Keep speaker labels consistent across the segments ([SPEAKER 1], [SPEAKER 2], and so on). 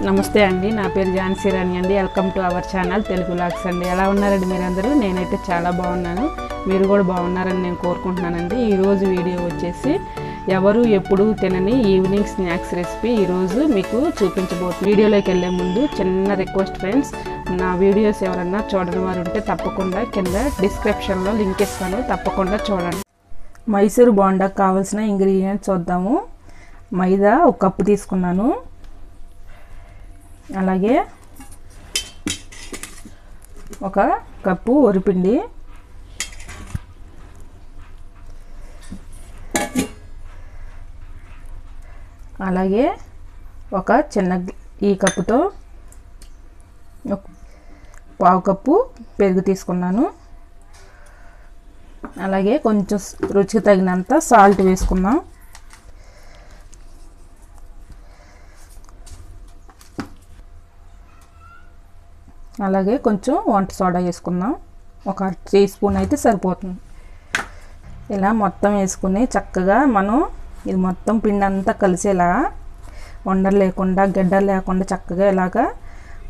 [SPEAKER 1] నమస్తే అండి, నా పేరు ఝాన్సీ రాణి అండి. Welcome to our channel Telugu vlogs అండి. ఎలా ఉన్నారండి మీరందరూ? నేనైతే చాలా బాగున్నాను, మీరు కూడా బాగున్నారని నేను కోరుకుంటున్నానండి. ఈరోజు వీడియో వచ్చేసి ఎవరు ఎప్పుడు తినని ఈవినింగ్ స్నాక్స్ రెసిపీ ఈరోజు మీకు చూపించబోతుంది. వీడియోలోకి వెళ్ళే ముందు చిన్న రిక్వెస్ట్ ఫ్రెండ్స్, నా వీడియోస్ ఎవరన్నా చూడని వారు ఉంటే తప్పకుండా కింద డిస్క్రిప్షన్లో లింక్ ఇస్తాను, తప్పకుండా చూడండి. మైసూర్ బోండాకు కావాల్సిన ఇంగ్రీడియంట్స్ చూద్దాము. మైదా 1 కప్పు తీసుకున్నాను, అలాగే 1 కప్పు వరిపిండి, అలాగే ఒక చిన్న ఈ కప్పుతో 1/2 కప్పు పెరుగు తీసుకున్నాను, అలాగే కొంచెం రుచికి తగినంత సాల్ట్ వేసుకుందాం, అలాగే కొంచెం వంట సోడా వేసుకుందాం. 1 టీ స్పూన్ అయితే సరిపోతుంది. ఇలా మొత్తం వేసుకుని చక్కగా మనం ఇది మొత్తం పిండి అంతా కలిసేలా ఉండలు లేకుండా గడ్డలు లేకుండా చక్కగా ఇలాగా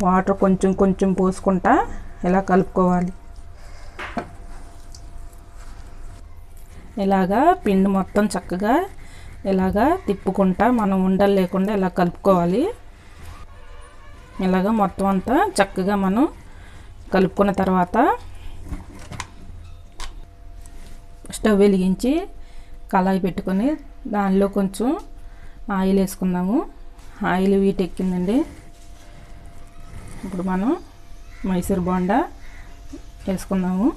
[SPEAKER 1] వాటర్ కొంచెం కొంచెం పోసుకుంటా ఇలా కలుపుకోవాలి. ఇలాగా పిండి మొత్తం చక్కగా ఇలాగా తిప్పుకుంటా మనం ఉండలు లేకుండా ఇలా కలుపుకోవాలి. ఇలాగా మొత్తం అంతా చక్కగా మనం కలుపుకున్న తర్వాత స్టవ్ వెలిగించి కళాయి పెట్టుకొని దానిలో కొంచెం ఆయిల్ వేసుకుందాము. ఆయిల్ వీటెక్కిందండి. ఇప్పుడు మనం మైసూర్ బోండా వేసుకుందాము.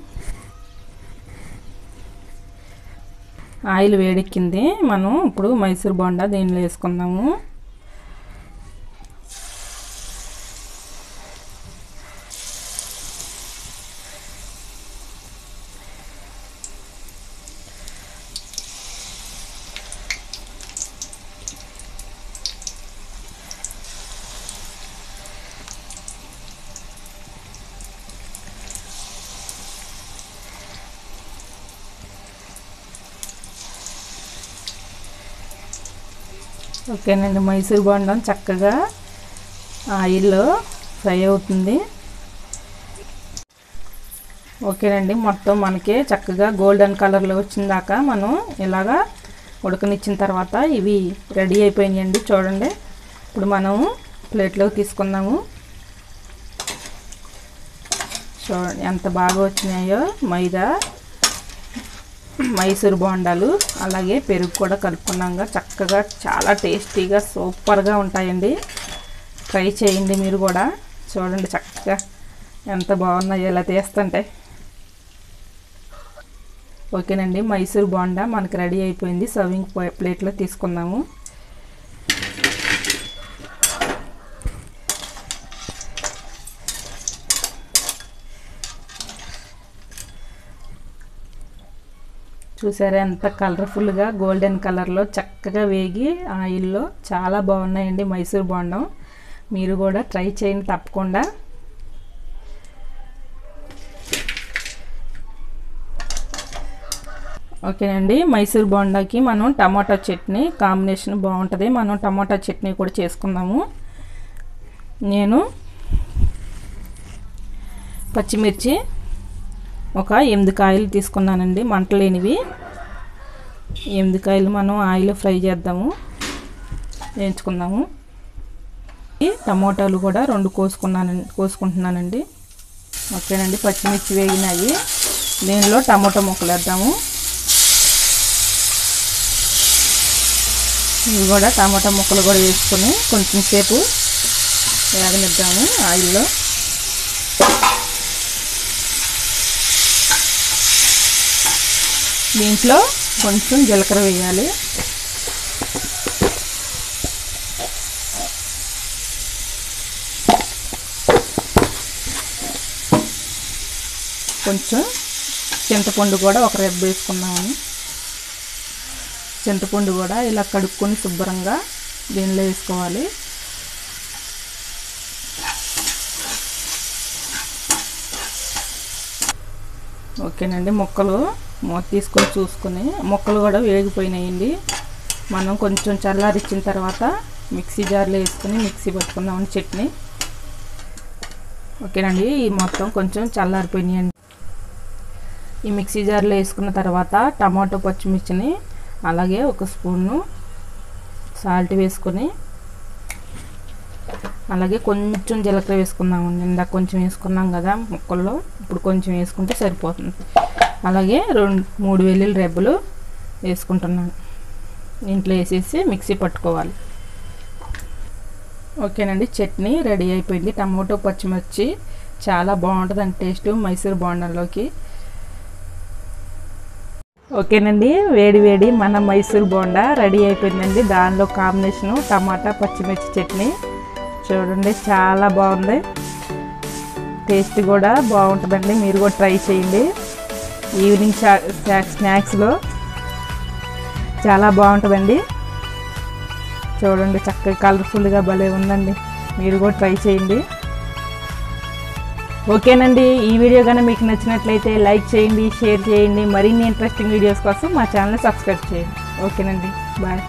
[SPEAKER 1] ఆయిల్ వేడెక్కింది, మనం ఇప్పుడు మైసూర్ బోండా దీనిలో వేసుకుందాము. ఓకేనండి, మైసూర్ బోండా చక్కగా ఆయిల్లో ఫ్రై అవుతుంది. ఓకేనండి, మొత్తం మనకి చక్కగా గోల్డెన్ కలర్లో వచ్చిందాకా మనం ఇలాగా ఉడకనిచ్చిన తర్వాత ఇవి రెడీ అయిపోయినాయండి. చూడండి, ఇప్పుడు మనం ప్లేట్లోకి తీసుకుందాము. చూడండి ఎంత బాగా వచ్చినాయో మైసూర్ బోండాలు, అలాగే పెరుగు కూడా కలుపుకున్నాక చక్కగా చాలా టేస్టీగా సూపర్గా ఉంటాయండి. ట్రై చేయండి మీరు కూడా. చూడండి చక్కగా ఎంత బాగున్నాయో ఇలా తీస్తుంటే. ఓకేనండి, మైసూర్ బోండా మనకి రెడీ అయిపోయింది. సర్వింగ్ ప్లేట్లో తీసుకుందాము. చూసారా ఎంత కలర్ఫుల్గా గోల్డెన్ కలర్లో చక్కగా వేగి ఆయిల్లో చాలా బాగున్నాయండి మైసూర్ బోండం. మీరు కూడా ట్రై చేయండి తప్పకుండా. ఓకేనండి, మైసూర్ బోండాకి మనం టమాటా చట్నీ కాంబినేషన్ బాగుంటుంది. మనం టమాటా చట్నీ కూడా చేసుకుందాము. నేను పచ్చిమిర్చి 8 కాయలు తీసుకున్నానండి, మంటలేనివి. 8 కాయలు మనం ఆయిల్ ఫ్రై చేద్దాము, వేయించుకుందాము. టమోటాలు కూడా 2 కోసుకుంటున్నానండి. ఓకేనండి, పచ్చిమిర్చి వేగినాయి. దీనిలో టమోటా ముక్కలు వేద్దాము. ఇవి కూడా టమోటా ముక్కలు కూడా వేసుకొని కొంచెం సేపు వేగనిద్దాము ఆయిల్లో. దీంట్లో కొంచెం జీలకర్ర వేయాలి, కొంచెం చింతపండు కూడా 1 రెబ్బ వేసుకున్నాము. చింతపండు కూడా ఇలా కడుక్కొని శుభ్రంగా దీనిలో వేసుకోవాలి. ఓకేనండి, ముక్కలు మూత తీసుకొని చూసుకొని ముక్కలు కూడా వేగిపోయినాయండి. మనం కొంచెం చల్లారిచ్చిన తర్వాత మిక్సీ జార్లో వేసుకొని మిక్సీ పట్టుకుందామండి చట్నీ. ఓకేనండి, ఈ మొత్తం కొంచెం చల్లారిపోయినాయండి. ఈ మిక్సీ జార్లో వేసుకున్న తర్వాత టమాటో పచ్చిమిర్చిని అలాగే ఒక స్పూను సాల్ట్ వేసుకొని అలాగే కొంచెం జీలకర్ర వేసుకుందామండి. ఇందాక కొంచెం వేసుకున్నాం కదా ముక్కల్లో, ఇప్పుడు కొంచెం వేసుకుంటే సరిపోతుంది. అలాగే 2-3 వెల్లుల్లి రెబ్బలు వేసుకుంటున్నాను. ఇంట్లో వేసేసి మిక్సీ పట్టుకోవాలి. ఓకేనండి, చట్నీ రెడీ అయిపోయింది. టమాటో పచ్చిమిర్చి చాలా బాగుంటుందండి టేస్ట్ మైసూర్ బోండాల్లోకి. ఓకేనండి, వేడి వేడి మన మైసూర్ బోండా రెడీ అయిపోయిందండి. దానిలో కాంబినేషను టమాటా పచ్చిమిర్చి చట్నీ చూడండి, చాలా బాగుంది. టేస్ట్ కూడా బాగుంటుందండి. మీరు కూడా ట్రై చేయండి. ఈవినింగ్ స్నాక్స్లో చాలా బాగుంటుందండి. చూడండి, చక్కగా కలర్ఫుల్గా భలే ఉందండి. మీరు కూడా ట్రై చేయండి. ఓకేనండి, ఈ వీడియో కనుక మీకు నచ్చినట్లయితే లైక్ చేయండి, షేర్ చేయండి. మరిన్ని ఇంట్రెస్టింగ్ వీడియోస్ కోసం మా ఛానల్ని సబ్స్క్రైబ్ చేయండి. ఓకేనండి, బాయ్.